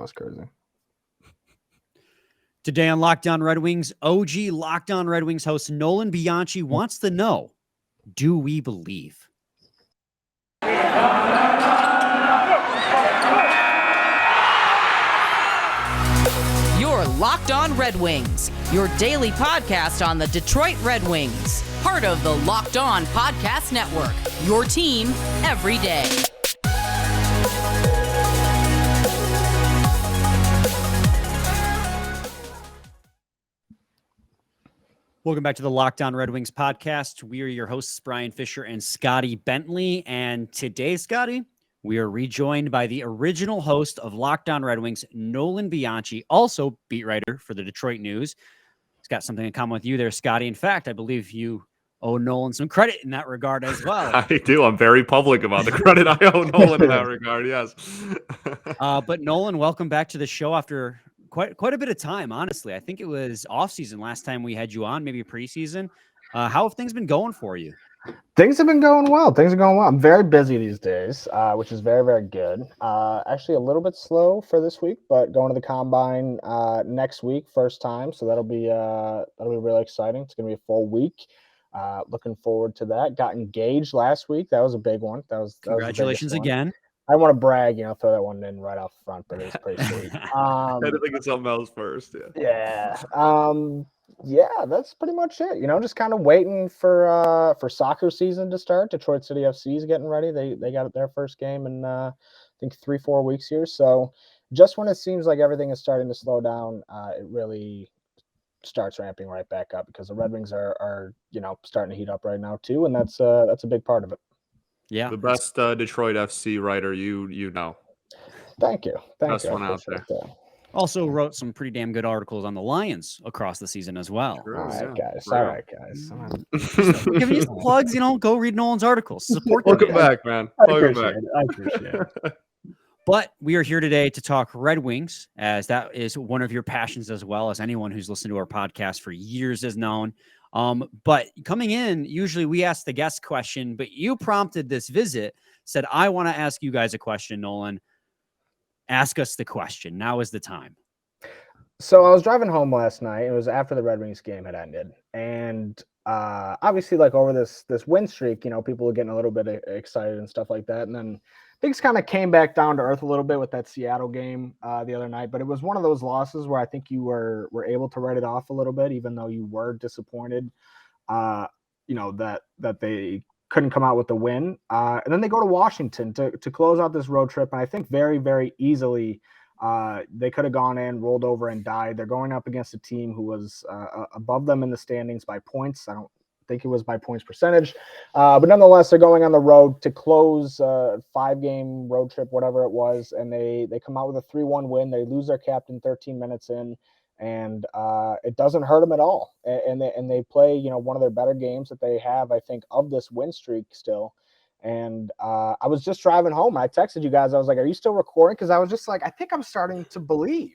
was crazy. Today on Locked On Red Wings, OG Locked On Red Wings host Nolan Bianchi wants to know, do we believe? You're Locked On Red Wings, your daily podcast on the Detroit Red Wings. Part of the Locked On Podcast Network, your team every day. Welcome back to the Locked On Red Wings podcast. We are your hosts, Brian Fisher and Scotty Bentley. And today, Scotty, we are rejoined by the original host of Locked On Red Wings, Nolan Bianchi, also beat writer for the Detroit News. He's got something in common with you there, Scotty. In fact, I believe you owe Nolan some credit in that regard as well. I do. I'm very public about the credit I owe Nolan in that regard, yes. But Nolan, welcome back to the show after quite a bit of time, honestly. I think it was off-season last time we had you on, maybe preseason. How have things been going for you? Things have been going well. I'm very busy these days, which is very, very good. Actually, a little bit slow for this week, but going to the combine next week, first time. So that'll be really exciting. It's going to be a full week. Looking forward to that. Got engaged last week. That was a big one. Congratulations again. I don't want to brag, throw that one in right off front, but it was pretty sweet. I had to think of something else first. Yeah. Yeah, that's pretty much it. Just kind of waiting for soccer season to start. Detroit City FC is getting ready. They got their first game in I think 3-4 weeks here. So just when it seems like everything is starting to slow down, it really starts ramping right back up because the Red Wings are starting to heat up right now too, and that's a big part of it. Yeah, the best Detroit FC writer you know. Thank you. Best one out there. Also wrote some pretty damn good articles on the Lions across the season as well. All right, guys. Giving you some plugs, go read Nolan's articles. Support Welcome back, man. I appreciate it. But we are here today to talk Red Wings, as that is one of your passions as well, as anyone who's listened to our podcast for years has known. But coming in, usually we ask the guest question, but you prompted this visit, said, I want to ask you guys a question, Nolan. Ask us the question. Now is the time. So I was driving home last night. It was after the Red Wings game had ended. And obviously, over this win streak, people were getting a little bit excited and stuff like that. And then things kind of came back down to earth a little bit with that Seattle game the other night. But it was one of those losses where I think you were able to write it off a little bit, even though you were disappointed, that they couldn't come out with the win. And then they go to Washington to close out this road trip. And I think very, very easily they could have gone in, rolled over, and died. They're going up against a team who was above them in the standings by points. I don't think it was by points percentage. But nonetheless, they're going on the road to close a 5-game road trip, whatever it was. And they come out with a 3-1 win. They lose their captain 13 minutes in. And it doesn't hurt them at all. And they play, one of their better games that they have, I think, of this win streak still. And I was just driving home. I texted you guys. I was like, are you still recording? Because I was just like, I think I'm starting to believe,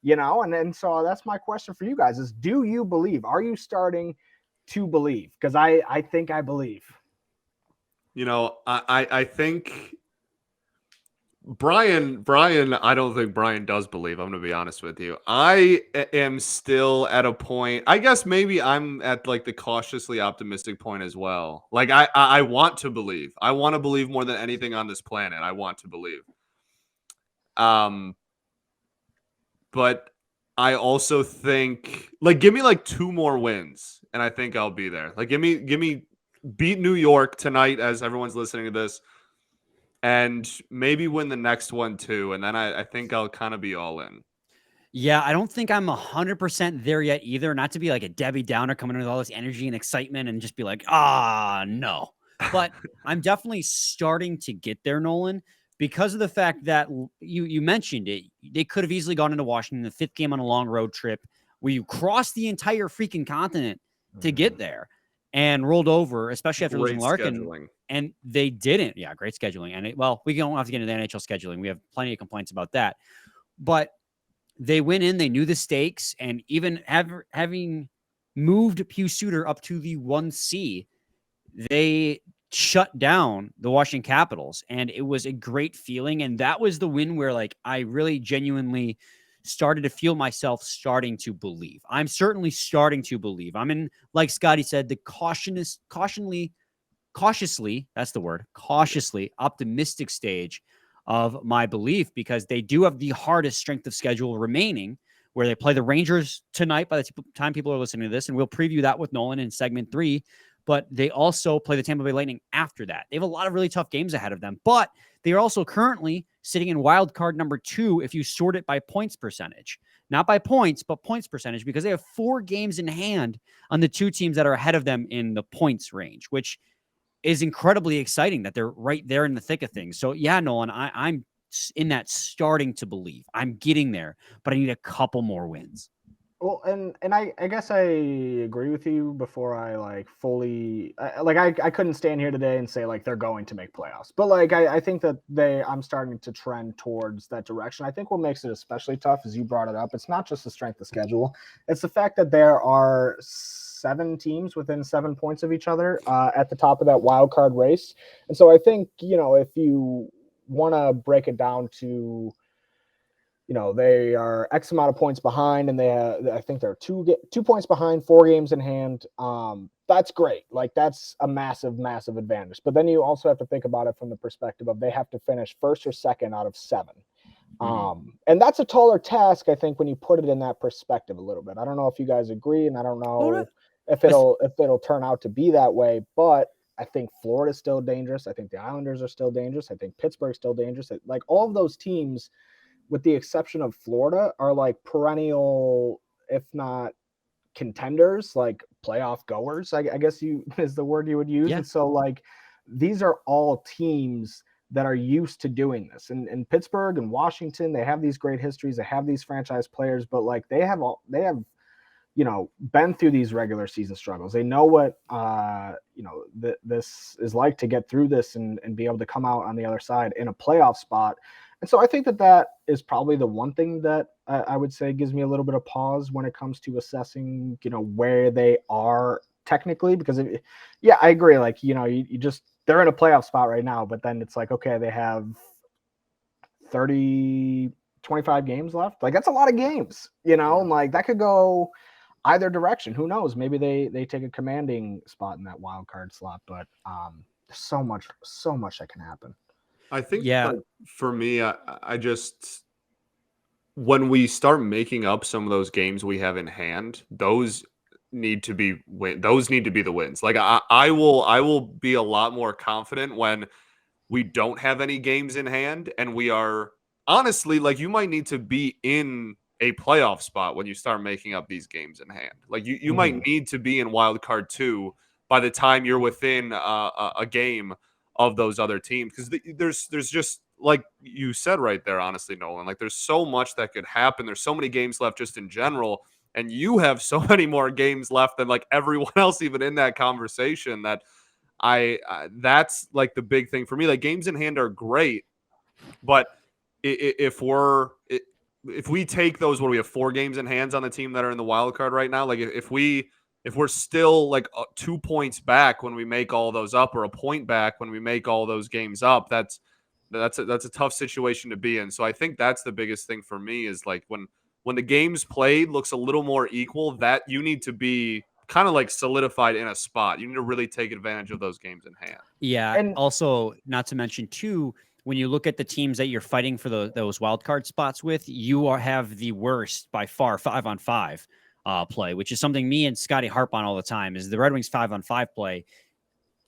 and so that's my question for you guys is, do you believe? Are you starting to believe? Because I think I believe. I think Brian, I don't think Brian does believe. I'm going to be honest with you. I am still at a point, I guess maybe I'm at the cautiously optimistic point as well. I want to believe. I want to believe more than anything on this planet. I want to believe. But I also think, give me 2 more wins and I think I'll be there. Give me beat New York tonight as everyone's listening to this. And maybe win the next one too. And then I think I'll kind of be all in. Yeah, I don't think I'm 100% there yet either. Not to be like a Debbie Downer coming in with all this energy and excitement and just be like, no. But I'm definitely starting to get there, Nolan, because of the fact that you mentioned it. They could have easily gone into Washington, the 5th game on a long road trip where you cross the entire freaking continent to get there and rolled over, especially after losing Larkin. Scheduling. And they didn't. Yeah, great scheduling. And we don't have to get into the NHL scheduling. We have plenty of complaints about that. But they went in, they knew the stakes, and even having moved Pius Suter up to the 1C, they shut down the Washington Capitals. And it was a great feeling. And that was the win where like I really genuinely started to feel myself starting to believe. I'm certainly starting to believe. I'm in, like Scotty said, the cautiously, that's the word, cautiously optimistic stage of my belief, because they do have the hardest strength of schedule remaining, where they play the Rangers tonight by the time people are listening to this, and we'll preview that with Nolan in segment 3. But they also play the Tampa Bay Lightning after that. They have a lot of really tough games ahead of them, but they are also currently sitting in wild card number 2 if you sort it by points percentage. Not by points, but points percentage, because they have 4 games in hand on the 2 teams that are ahead of them in the points range, which is incredibly exciting that they're right there in the thick of things. So yeah, Nolan, I'm in that starting to believe. I'm getting there, but I need a couple more wins. Well, and I guess I agree with you before I like fully I couldn't stand here today and say like they're going to make playoffs, but like I think that I'm starting to trend towards that direction. I think what makes it especially tough, as you brought it up, it's not just the strength of schedule, it's the fact that there are 7 teams within 7 points of each other at the top of that wild card race. And so I think, if you want to break it down to, they are X amount of points behind, and I think they're 2 points behind, 4 games in hand. That's great. Like that's a massive, massive advantage. But then you also have to think about it from the perspective of they have to finish first or second out of 7. And that's a taller task, I think, when you put it in that perspective a little bit. I don't know if you guys agree, and I don't know if it'll turn out to be that way, but I think Florida's still dangerous. I think the Islanders are still dangerous. I think Pittsburgh's still dangerous. Like all of those teams, with the exception of Florida, are like perennial, if not contenders, like playoff goers, I guess is the word you would use. Yeah. And so like these are all teams that are used to doing this. And Pittsburgh and Washington, they have these great histories, they have these franchise players, but like they have been through these regular season struggles. They know what this is like to get through this and be able to come out on the other side in a playoff spot. And so I think that is probably the one thing that I would say gives me a little bit of pause when it comes to assessing, where they are technically, because I agree. Like, you just, they're in a playoff spot right now, but then it's like, okay, they have 25 games left. Like that's a lot of games, and like that could go either direction. Who knows? Maybe they take a commanding spot in that wild card slot, but there's so much that can happen. I think like, for me, I just, when we start making up some of those games we have in hand, those need to be the wins. Like I will be a lot more confident when we don't have any games in hand, and we are honestly, like, you might need to be in a playoff spot when you start making up these games in hand. Like you might need to be in wild card 2 by the time you're within a game of those other teams, because there's just, like you said right there, honestly, Nolan, like there's so much that could happen. There's so many games left just in general, and you have so many more games left than like everyone else even in that conversation, that that's like the big thing for me. Like games in hand are great, but if we take those, what do we have, 4 games in hands on the team that are in the wild card right now, like if we're still like 2 points back when we make all those up, or a point back when we make all those games up, that's a tough situation to be in. So I think that's the biggest thing for me, is like when the games played looks a little more equal, that you need to be kind of like solidified in a spot. You need to really take advantage of those games in hand. Yeah. And also, not to mention too, when you look at the teams that you're fighting for those wild card spots with, you have the worst by far 5-on-5 play, which is something me and Scotty harp on all the time. Is the Red Wings 5-on-5 play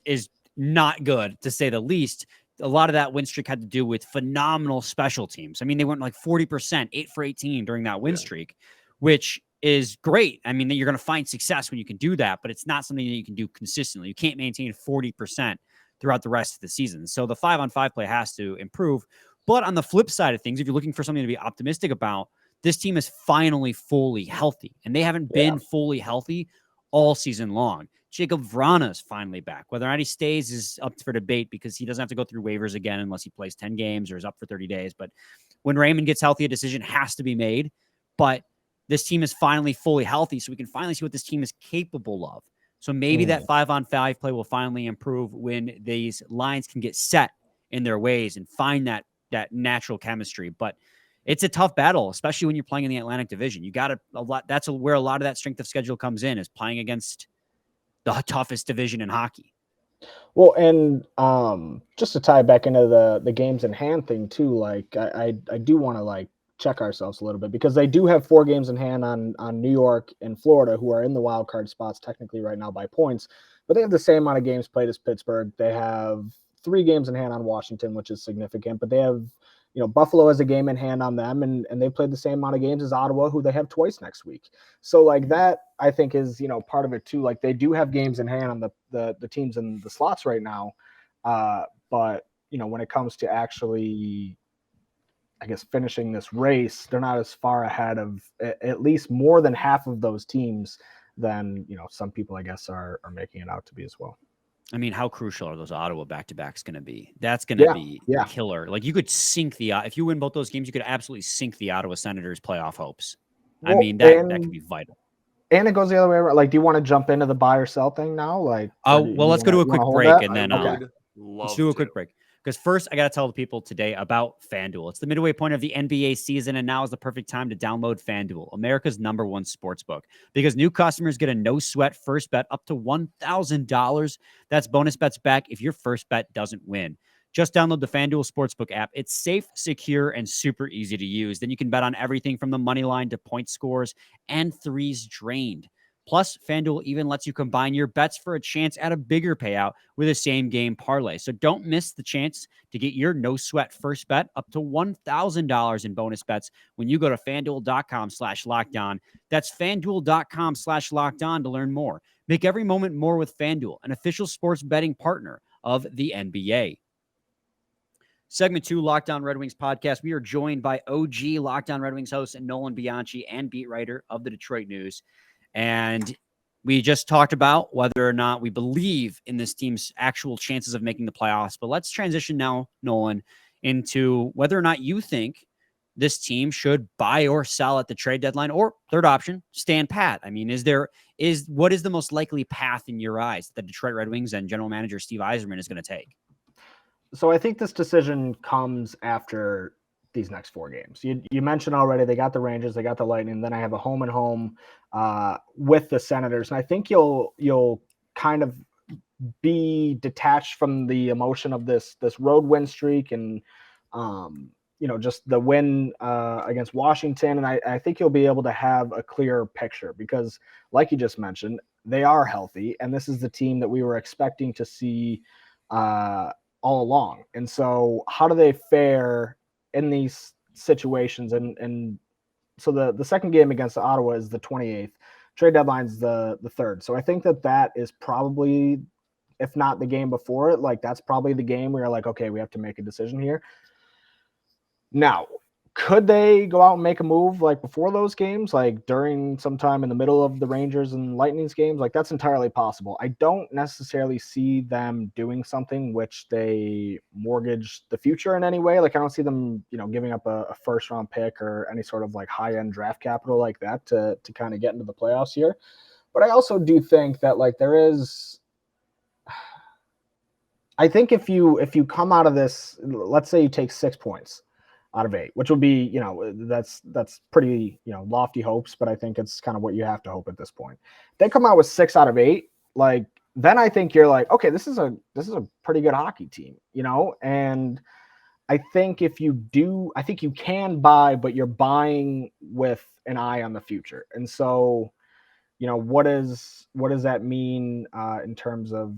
is not good, to say the least. A lot of that win streak had to do with phenomenal special teams. I mean, they went like 40%, 8 for 18 during that win streak, which is great. I mean, you're going to find success when you can do that, but it's not something that you can do consistently. You can't maintain 40% throughout the rest of the season. So the 5-on-5 play has to improve. But on the flip side of things, if you're looking for something to be optimistic about, this team is finally fully healthy, and they haven't been fully healthy all season long. Jacob Vrana is finally back. Whether or not he stays is up for debate, because he doesn't have to go through waivers again unless he plays 10 games or is up for 30 days. But when Raymond gets healthy, a decision has to be made. But this team is finally fully healthy, so we can finally see what this team is capable of. So maybe that 5-on-5 play will finally improve when these lines can get set in their ways and find that natural chemistry. But it's a tough battle, especially when you're playing in the Atlantic Division. You got a lot. That's where a lot of that strength of schedule comes in, is playing against the toughest division in hockey. Well, and just to tie back into the games in hand thing too, like I do want to like check ourselves a little bit, because they do have 4 games in hand on New York and Florida, who are in the wild card spots technically right now by points, but they have the same amount of games played as Pittsburgh. They have 3 games in hand on Washington, which is significant, but they have, you know, Buffalo has a game in hand on them, and they played the same amount of games as Ottawa, who they have twice next week. So like that, I think, is, you know, part of it too. Like they do have games in hand on the teams in the slots right now, but you know, when it comes to actually, I guess, finishing this race, they're not as far ahead of at least more than half of those teams than, you know, some people, I guess, are making it out to be as well. I mean, how crucial are those Ottawa back-to-backs going to be? That's going to be killer. Like, you could sink if you win both those games, you could absolutely sink the Ottawa Senators' playoff hopes. Well, I mean, that could be vital. And it goes the other way around. Like, do you want to jump into the buy or sell thing now? Like, well, let's go to a quick break, and then let's do a quick break. Because first, I got to tell the people today about FanDuel. It's the midway point of the NBA season, and now is the perfect time to download FanDuel, America's #1 sportsbook. Because new customers get a no-sweat first bet up to $1,000. That's bonus bets back if your first bet doesn't win. Just download the FanDuel Sportsbook app. It's safe, secure, and super easy to use. Then you can bet on everything from the money line to point scores and threes drained. Plus, FanDuel even lets you combine your bets for a chance at a bigger payout with a same-game parlay. So don't miss the chance to get your no-sweat first bet up to $1,000 in bonus bets when you go to FanDuel.com/LockedOn. That's FanDuel.com/LockedOn to learn more. Make every moment more with FanDuel, an official sports betting partner of the NBA. Segment 2, Locked On Red Wings podcast. We are joined by OG Locked On Red Wings host Nolan Bianchi and beat writer of the Detroit News. And we just talked about whether or not we believe in this team's actual chances of making the playoffs. But let's transition now, Nolan, into whether or not you think this team should buy or sell at the trade deadline, or third option, stand pat. I mean, what is the most likely path in your eyes that the Detroit Red Wings and general manager Steve Yzerman is going to take? So I think this decision comes after these next 4 games. You mentioned already, they got the Rangers, they got the Lightning, then I have a home and home with the Senators. And I think you'll kind of be detached from the emotion of this road win streak and you know, just the win against Washington. And I think you'll be able to have a clearer picture, because like you just mentioned, they are healthy, and this is the team that we were expecting to see all along. And so how do they fare in these situations? And so the second game against Ottawa is the 28th. Trade deadline's the 3rd. So I think that is probably, if not the game before it, like that's probably the game where you're like, okay, we have to make a decision here. Now, could they go out and make a move like before those games, like during sometime in the middle of the Rangers and Lightning's games? Like that's entirely possible. I don't necessarily see them doing something which they mortgage the future in any way. Like I don't see them, you know, giving up a first round pick or any sort of like high end draft capital like that to kind of get into the playoffs here. But I also do think that like there is, I think if you come out of this, let's say you take 6 points out of 8, which would be, you know, that's pretty, you know, lofty hopes, but I think it's kind of what you have to hope at this point. If they come out with 6 out of 8, like then I think you're like, okay, this is a pretty good hockey team, you know. And I think if you do, I think you can buy, but you're buying with an eye on the future. And so, you know, what does that mean in terms of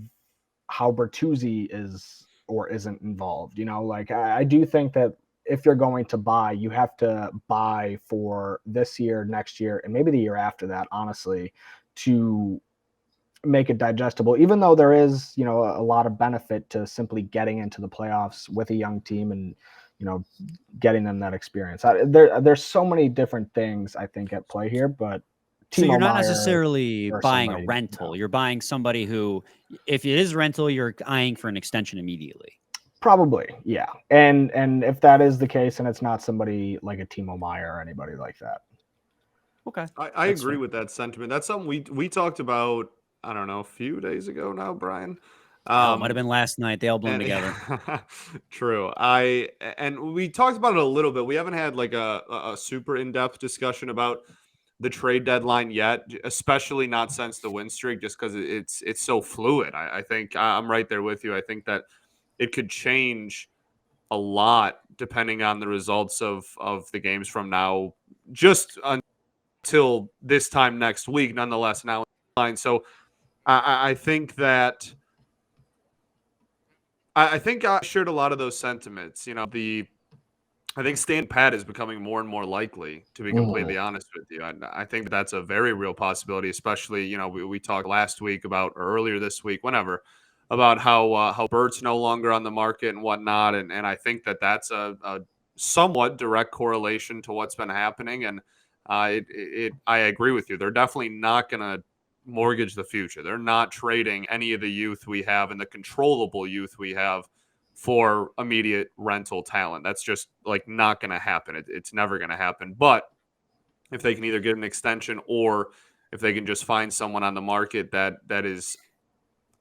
how Bertuzzi is or isn't involved? You know, like I do think that if you're going to buy, you have to buy for this year, next year, and maybe the year after that, honestly, to make it digestible, even though there is, you know, a lot of benefit to simply getting into the playoffs with a young team and, you know, getting them that experience. There's so many different things I think at play here, but so you're not necessarily buying a rental. No. You're buying somebody who, if it is rental, you're eyeing for an extension immediately. Probably, yeah. And if that is the case, and it's not somebody like a Timo Meier or anybody like that. Okay. I agree with that sentiment. That's something we talked about I don't know, a few days ago now, Brian. Oh, it might have been last night. They all blend And together. true. And we talked about it a little bit. We haven't had like a super in-depth discussion about the trade deadline yet, especially not since the win streak, just because it's so fluid. I think I'm right there with you. I think that it could change a lot depending on the results of the games from now, just until this time next week. Nonetheless, now in the line. So I think that. I think I shared a lot of those sentiments. I think staying pat is becoming more and more likely, to be completely honest with you. I think that's a very real possibility, especially, we talked last week about, or earlier this week, whenever, about how Bert's no longer on the market and whatnot. And I think that that's a somewhat direct correlation to what's been happening. And I agree with you. They're definitely not going to mortgage the future. They're not trading any of the youth we have and the controllable youth we have for immediate rental talent. That's just like not going to happen. It's never going to happen. But if they can either get an extension or if they can just find someone on the market that is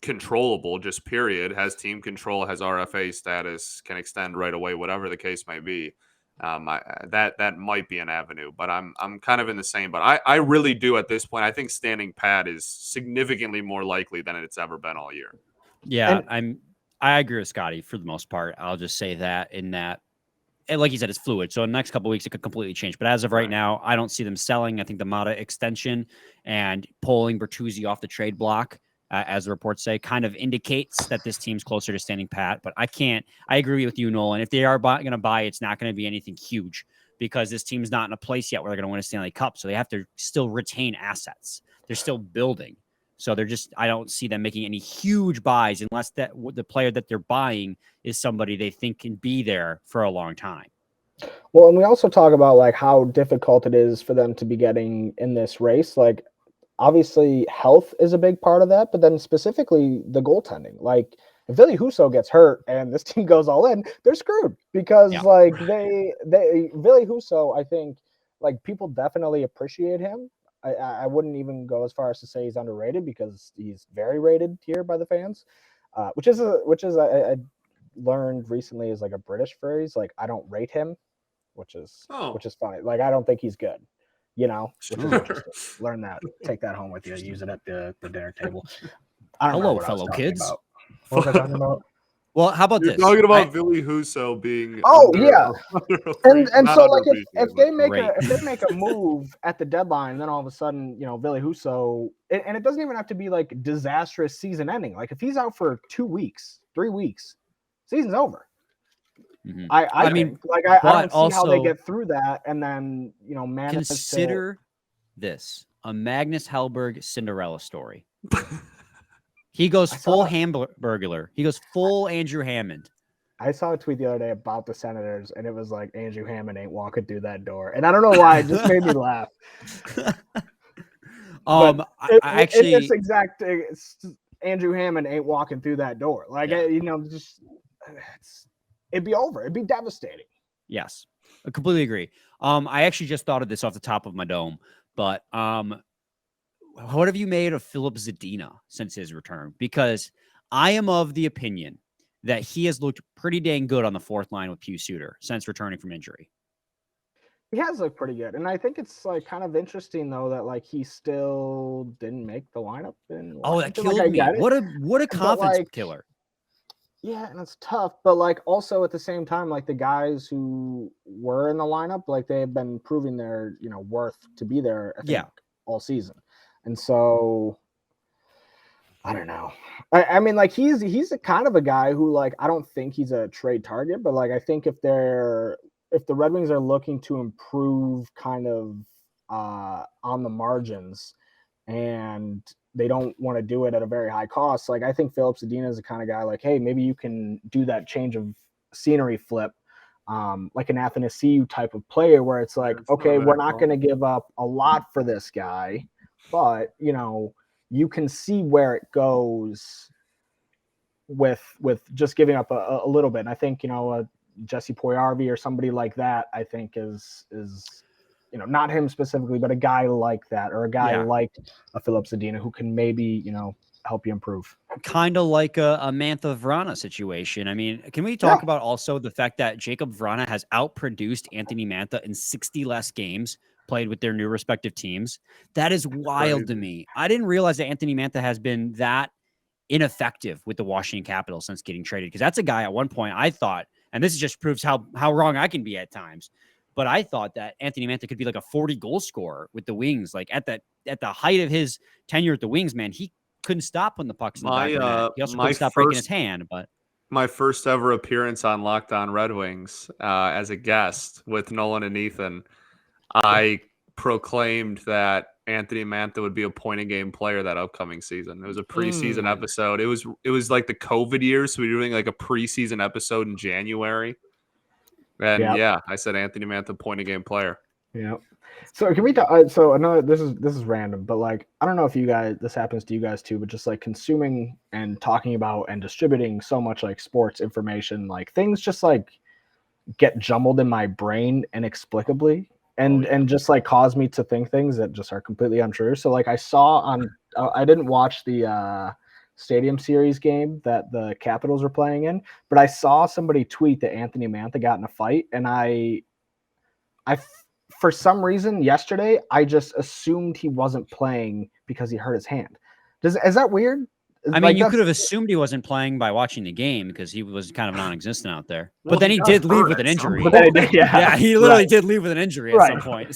controllable, just period, has team control, has RFA status, can extend right away, whatever the case may be. That might be an avenue, but I'm kind of in the same. But I really do at this point. I think standing pat is significantly more likely than it's ever been all year. Yeah, I agree with Scotty for the most part. I'll just say that and like you said, it's fluid. So in the next couple of weeks, it could completely change. But as of right now, I don't see them selling. I think the Mata extension and pulling Bertuzzi off the trade block, as the reports say, kind of indicates that this team's closer to standing pat. But I agree with you, Nolan. If they are going to buy, it's not going to be anything huge because this team's not in a place yet where they're going to win a Stanley Cup. So they have to still retain assets. They're still building. So I don't see them making any huge buys unless the player that they're buying is somebody they think can be there for a long time. Well, and we also talk about like how difficult it is for them to be getting in this race. Like obviously health is a big part of that, but then specifically the goaltending. Like if Ville Husso gets hurt and this team goes all in, they're screwed because like they Ville Husso, I think like people definitely appreciate him. I wouldn't even go as far as to say he's underrated because he's very rated here by the fans, which is I learned recently is like a British phrase. Like I don't rate him, which is funny. Like I don't think he's good, which is interesting. Learn that, take that home with you, use it at the dinner table. I don't know what fellow kids. About. What was I talking about? Well, how about You're this? talking about Ville Husso being and so like if they make a move at the deadline, and then all of a sudden, Ville Husso, and it doesn't even have to be like disastrous season ending. Like if he's out for 2 weeks, 3 weeks, season's over. Mm-hmm. I mean, like I don't see how they get through that, and then manage consider this a Magnus Hellberg Cinderella story. He goes full Hamburglar. He goes full Andrew Hammond. I saw a tweet the other day about the Senators, and it was like Andrew Hammond ain't walking through that door, and I don't know why. It just made me laugh. Actually, it's exact. Andrew Hammond ain't walking through that door. Like it'd be over. It'd be devastating. Yes, I completely agree. I actually just thought of this off the top of my dome, but what have you made of Philip Zadina since his return? Because I am of the opinion that he has looked pretty dang good on the fourth line with Pius Suter since returning from injury. He has looked pretty good. And I think it's like kind of interesting though that like he still didn't make the lineup. That killed me. What a confidence killer. Yeah, and it's tough, but like also at the same time, like the guys who were in the lineup, like they have been proving their worth to be there. I think, all season. And so, I don't know. I mean, like he's a kind of a guy who, like, I don't think he's a trade target, but like I think if the Red Wings are looking to improve, kind of on the margins, and they don't want to do it at a very high cost, like I think Philip Zadina is the kind of guy like, hey, maybe you can do that change of scenery flip, like an Athanasiou type of player, where it's like, okay, we're not going to give up a lot for this guy. But, you can see where it goes with just giving up a little bit. And I think, Jesse Puljujarvi or somebody like that, I think is not him specifically, but a guy like that, or a guy like a Philip Zadina who can maybe, help you improve. Kind of like a Mantha Vrana situation. I mean, can we talk about also the fact that Jacob Vrana has outproduced Anthony Mantha in 60 less games played with their new respective teams? That is wild to me. I didn't realize that Anthony Mantha has been that ineffective with the Washington Capitals since getting traded, because that's a guy at one point I thought, and this just proves how wrong I can be at times, but I thought that Anthony Mantha could be like a 40 goal scorer with the Wings. Like at the height of his tenure at the Wings, man, he couldn't stop when the puck's in the back of the net. He also couldn't stop breaking his hand. But my first ever appearance on Locked On Red Wings as a guest with Nolan and Ethan, I proclaimed that Anthony Mantha would be a point a game player that upcoming season. It was a preseason episode. It was like the COVID year, so we were doing like a preseason episode in January. And I said Anthony Mantha, point a game player. Yeah. So can we talk? So another, this is random, but like I don't know if this happens to you guys too, but just like consuming and talking about and distributing so much like sports information, like things just like get jumbled in my brain inexplicably. And just like cause me to think things that just are completely untrue. So like I saw I didn't watch the Stadium Series game that the Capitals were playing in, but I saw somebody tweet that Anthony Mantha got in a fight, and I for some reason yesterday I just assumed he wasn't playing because he hurt his hand. Is that weird? I mean, you could have assumed he wasn't playing by watching the game because he was kind of non-existent out there. But then he did leave with an injury. He literally did leave with an injury at some point.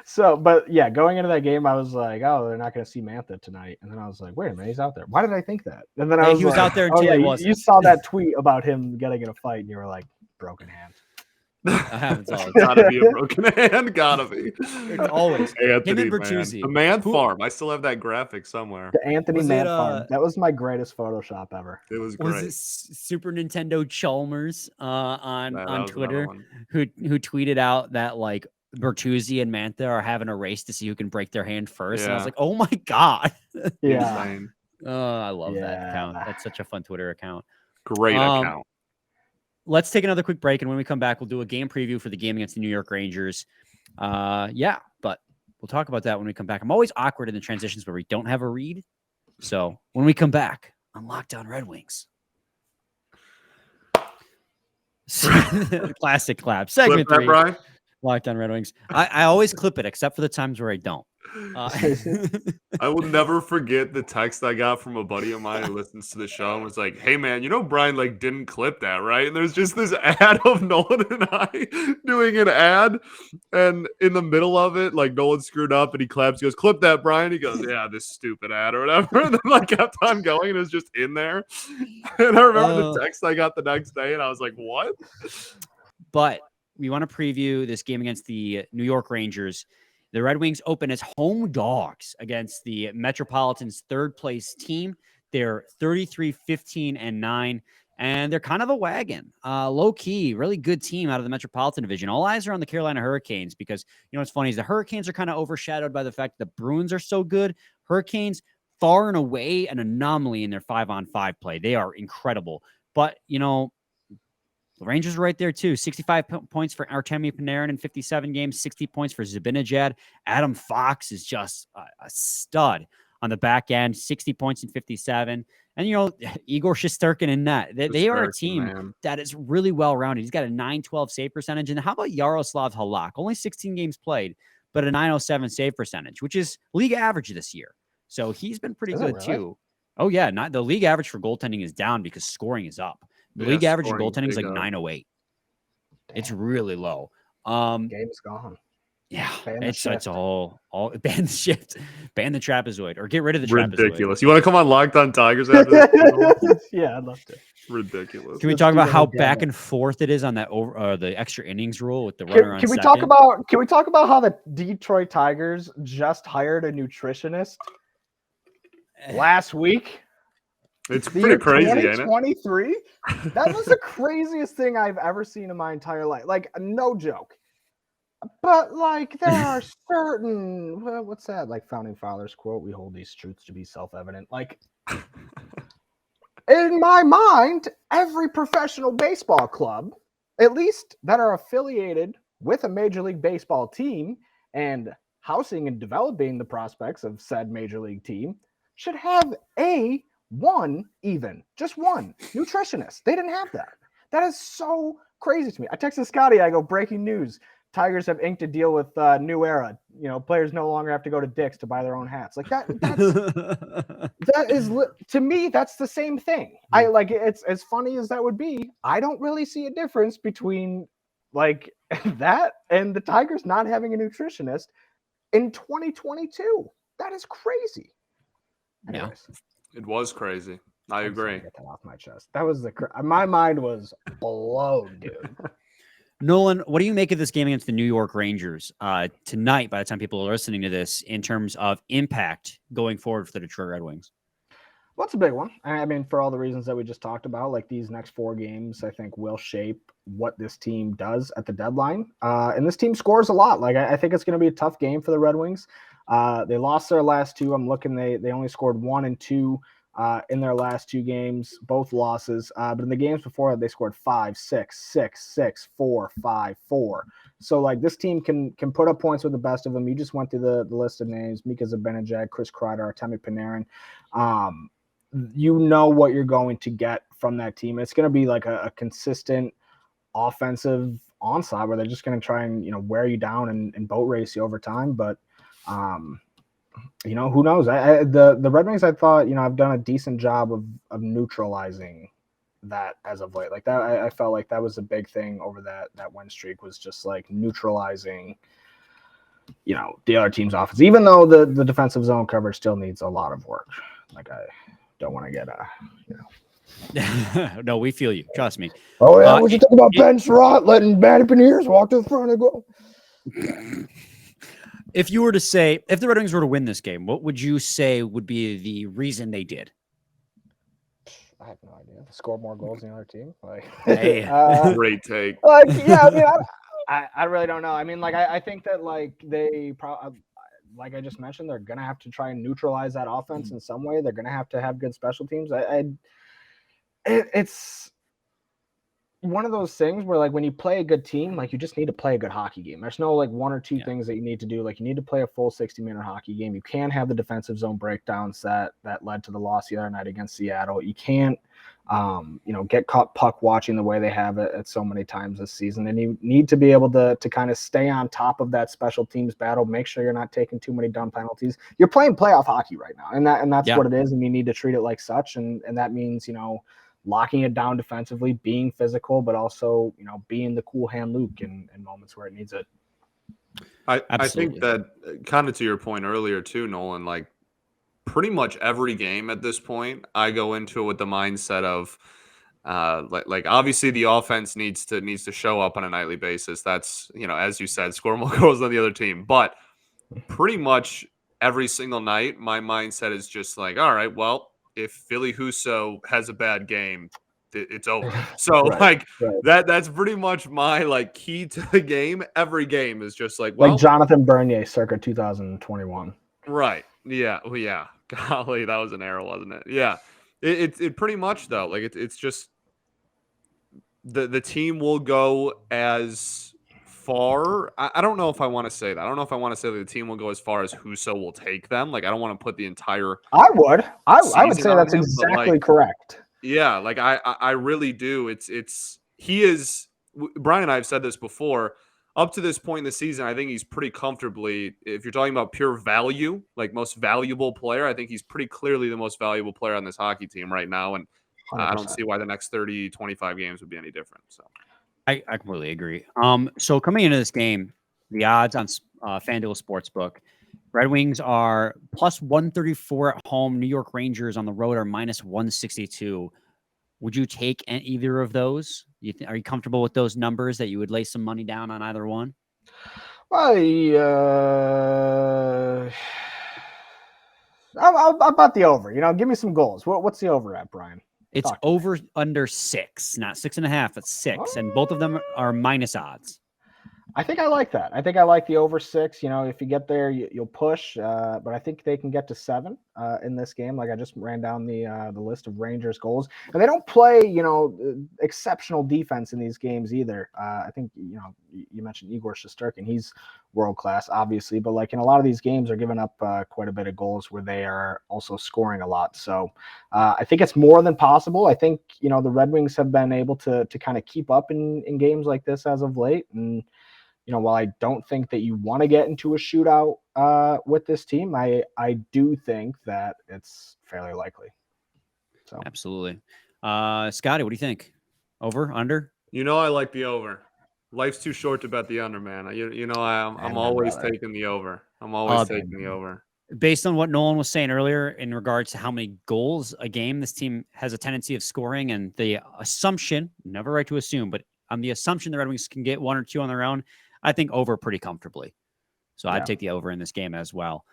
So but yeah, going into that game, I was like, oh, they're not going to see Mantha tonight. And then I was like, wait a minute, he's out there. Why did I think that? And then he was out there until he wasn't. You saw that tweet about him getting in a fight, and you were like, broken hand. That happens all the time. Gotta be a broken hand. Gotta be. It's always Anthony, him and Bertuzzi. The man farm. I still have that graphic somewhere. The Anthony Man farm. That was my greatest Photoshop ever. It was great. Was it Super Nintendo Chalmers on Twitter who tweeted out that like Bertuzzi and Mantha are having a race to see who can break their hand first? And I was like, oh my god. Insane. I love that account. That's such a fun Twitter account. Great account. Let's take another quick break, and when we come back, we'll do a game preview for the game against the New York Rangers. But we'll talk about that when we come back. I'm always awkward in the transitions where we don't have a read. So when we come back on Locked On Red Wings. Classic clap. Segment 3. Brian? Locked On Red Wings. I always clip it, except for the times where I don't. I will never forget the text I got from a buddy of mine who listens to the show and was like, hey man, Brian like didn't clip that, right? And there's just this ad of Nolan and I doing an ad, and in the middle of it, like Nolan screwed up and he claps, he goes, clip that, Brian. He goes, yeah, this stupid ad or whatever. And then like kept on going, and it was just in there. And I remember the text I got the next day, and I was like, what? But we want to preview this game against the New York Rangers. The Red Wings open as home dogs against the Metropolitans' third-place team. They're 33-15-9, and they're kind of a wagon. Low-key, really good team out of the Metropolitan Division. All eyes are on the Carolina Hurricanes because, what's funny is the Hurricanes are kind of overshadowed by the fact that the Bruins are so good. Hurricanes, far and away, an anomaly in their 5-on-5 play. They are incredible. But, the Rangers are right there, too. 65 points for Artemi Panarin in 57 games, 60 points for Zibanejad. Adam Fox is just a stud on the back end, 60 points in 57. And, Igor Shesterkin in net. They are a team that is really well-rounded. He's got a 912 save percentage. And how about Yaroslav Halak? Only 16 games played, but a 907 save percentage, which is league average this year. So he's been pretty good, too. Oh, yeah. The league average for goaltending is down because scoring is up. The league average in goaltending is like 908. Damn. It's really low. Game's gone. Yeah, it's a whole ban the shift, ban the trapezoid, or get rid of the trapezoid. Ridiculous. You want to come on Locked On Tigers after this? Yeah, I'd love to. Ridiculous. Can we talk about how back and forth it is on that the extra innings rule with the runner on second? Can we talk about how the Detroit Tigers just hired a nutritionist last week? It's pretty crazy, ain't it? 2023? That was the craziest thing I've ever seen in my entire life. Like, no joke. But, like, there are certain, what's that? Like, Founding Fathers quote, we hold these truths to be self-evident. Like, in my mind, every professional baseball club, at least that are affiliated with a Major League Baseball team and housing and developing the prospects of said Major League team should have just one nutritionist. They didn't have that. That is so crazy to me. I texted Scotty, I go, breaking news. Tigers have inked a deal with New Era. Players no longer have to go to Dick's to buy their own hats. Like that is to me, that's the same thing. I like it's as funny as that would be. I don't really see a difference between like that and the Tigers not having a nutritionist in 2022. That is crazy. Anyways, it was crazy. I agree. Get that off my chest. That was my mind was blown, dude. Nolan, what do you make of this game against the New York Rangers tonight, by the time people are listening to this, in terms of impact going forward for the Detroit Red Wings? Well, it's a big one. I mean, for all the reasons that we just talked about, like these next 4 games, I think will shape what this team does at the deadline. And this team scores a lot. Like, I think it's going to be a tough game for the Red Wings. They lost their last 2. I'm looking, they only scored 1 and 2 in their last 2 games, both losses. But in the games before that, they scored 5, 6, 6, 6, 4, 5, 4. So like this team can put up points with the best of them. You just went through the list of names: Mika Zibanejad, Chris Kreider, Artemi Panarin. You know what you're going to get from that team. It's going to be like a consistent offensive onslaught where they're just going to try and wear you down and boat race you over time. But who knows? The Red Wings, I thought, I've done a decent job of neutralizing that as of late. Like that, I felt like that was a big thing over that win streak, was just like neutralizing, the other team's offense, even though the defensive zone coverage still needs a lot of work. Like I don't want to get No, we feel you. Trust me. Oh yeah, what you think about Ben Sherratt letting Matty Beniers walk to the front and go? If you were to say, if the Red Wings were to win this game, what would you say would be the reason they did? I have no idea. Score more goals than the other team. Like, hey, great take. Like, yeah, I mean, I really don't know. I mean, like, I think that like they probably, like I just mentioned, they're gonna have to try and neutralize that offense in some way. They're gonna have to have good special teams. It's one of those things where like when you play a good team, like you just need to play a good hockey game. There's no like 1 or 2 things that you need to do. Like you need to play a full 60-minute hockey game. You can't have the defensive zone breakdowns that led to the loss the other night against Seattle. You can't get caught puck watching the way they have it at so many times this season. And you need to be able to kind of stay on top of that special teams battle. Make sure you're not taking too many dumb penalties. You're playing playoff hockey right now, and that's what it is. And you need to treat it like such. And that means locking it down defensively, being physical, but also, being the cool hand Luke in moments where it needs it. I think that kind of to your point earlier too, Nolan, like pretty much every game at this point, I go into it with the mindset of like obviously the offense needs to show up on a nightly basis. That's, as you said, score more goals than the other team. But pretty much every single night, my mindset is just like, all right, well, if Philly Husso has a bad game, it's over. So that's pretty much my like key to the game. Every game is just like Jonathan Bernier circa 2021. Right. Yeah. Well, yeah. Golly, that was an error, wasn't it? Yeah. It pretty much though. Like it's just the team will go as far. I don't know if I want to say that. I don't know if I want to say that the team will go as far as Husso will take them. Like I don't want to put the entire. I would say that's exactly correct. Yeah, like I really do. He is. Brian and I have said this before. Up to this point in the season, I think he's pretty comfortably. If you're talking about pure value, like most valuable player, I think he's pretty clearly the most valuable player on this hockey team right now. And 100%. I don't see why the next 30, 25 games would be any different. So. I completely agree. So coming into this game, the odds on FanDuel Sportsbook, Red Wings are plus 134 at home. New York Rangers on the road are minus 162. Would you take either of those? Are you comfortable with those numbers that you would lay some money down on either one? Well, I'll bet the over. Give me some goals. What's the over at, Brian? It's over under 6, not 6.5. It's 6, and both of them are minus odds. I think I like that. I think I like the over 6. You know, if you get there, you'll push. But I think they can get to 7 in this game. Like I just ran down the list of Rangers goals, and they don't play exceptional defense in these games either. I think you mentioned Igor Shesterkin. He's world class, obviously, but like in a lot of these games, they're giving up quite a bit of goals where they are also scoring a lot. So I think it's more than possible. I think the Red Wings have been able to kind of keep up in games like this as of late, and while I don't think that you want to get into a shootout with this team, I do think that it's fairly likely. So Absolutely. Scotty, what do you think? Over, under? I like the over. Life's too short to bet the under, man. I'm always taking the over. I'm always taking the over. Based on what Nolan was saying earlier in regards to how many goals a game this team has a tendency of scoring, and the assumption, never right to assume, but on the assumption the Red Wings can get 1 or 2 on their own, I think over pretty comfortably. So I'd take the over in this game as well.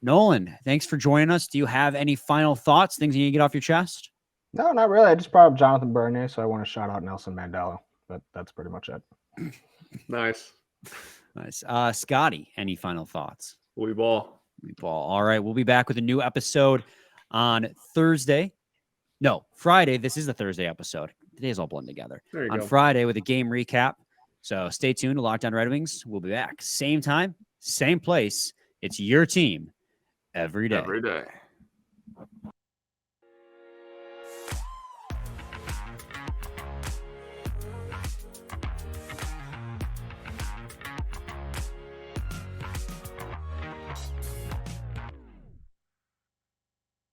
Nolan, thanks for joining us. Do you have any final thoughts, things you need to get off your chest? No, not really. I just brought up Jonathan Bernier, so I want to shout out Nelson Mandela. But that's pretty much it. Nice. Scotty, any final thoughts? We ball. All right. We'll be back with a new episode on Thursday. No, Friday. This is the Thursday episode. Today's all blend together. On Friday with a game recap. So stay tuned to Locked On Red Wings. We'll be back. Same time, same place. It's your team every day. Every day.